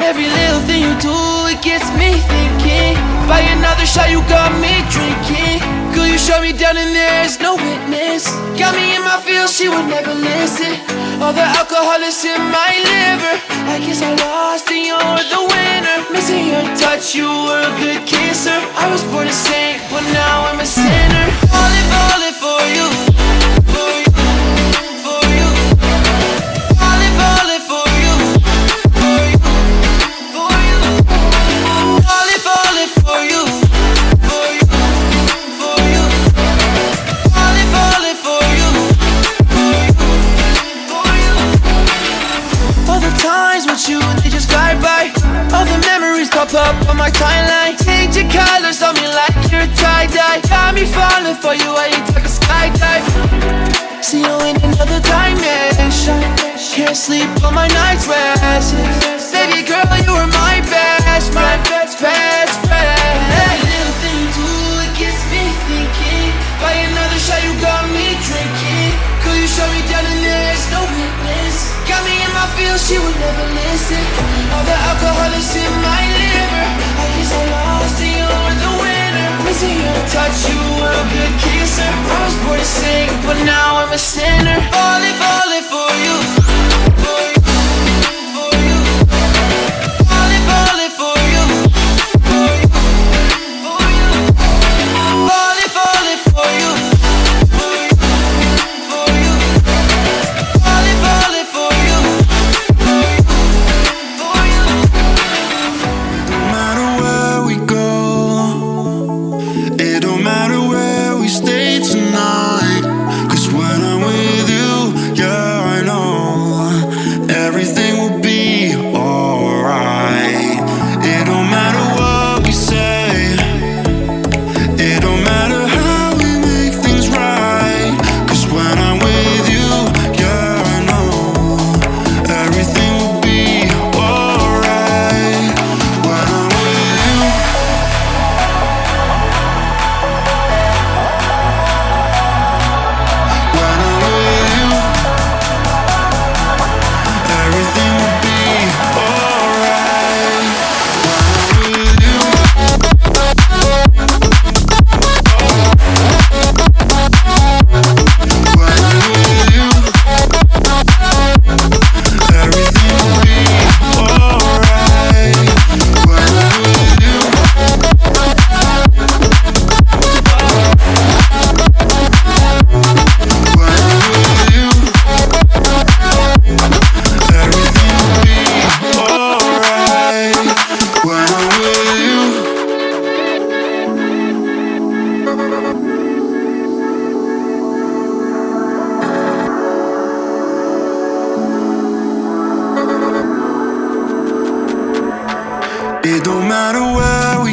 Every little thing you do, it gets me thinking. By another shot, you got me drinking. Girl, you shut me down and there's no witness. Got me in my feels, she would never listen. All the alcohol is in my liver. I guess I lost and you're the winner. Missing your touch, you were a good kisser. I was born a saint, but now I'm a sinner. Falling for you, for you, for you. Falling for you, for you, for you. Falling for you, for you, for you. Falling for you, for you, for you. All the times with you, they just fly by. All the memories pop up on my timeline. Change your colors on me like you're tie-dye. Got me falling for you, I ain't talking skydive. See you in another dimension. Can't sleep on my night's rest. Baby girl, you were my best friend, best friend. Every little thing you do, it gets me thinking. By another shot, you got me drinking. Girl, you shut me down and there's no witness. Got me in my feels, she would never listen. All the alcohol is in my liver. I guess I lost and you're the winner. Missing your touch, you were a good kisser. I was born to sing, but now I'm a sinner. Falling for you, for you, for you. Falling for you, for you, for you. Falling for you, for you, for you. Falling for you, for you, for you. No matter where we go, it don't matter where we stay tonight. 'Cause when I'm with you, yeah, I know everything will be alright. It don't matter what we say, it don't matter how we make things right. 'Cause when I'm with you, yeah, I know everything will be alright. When I'm with you, when I'm with you, everything will be alright. When I'm with you, when I'm with you, everything will be alright. When I'm with you, when I'm with you, everything will be alright. When I'm with you. It don't matter where we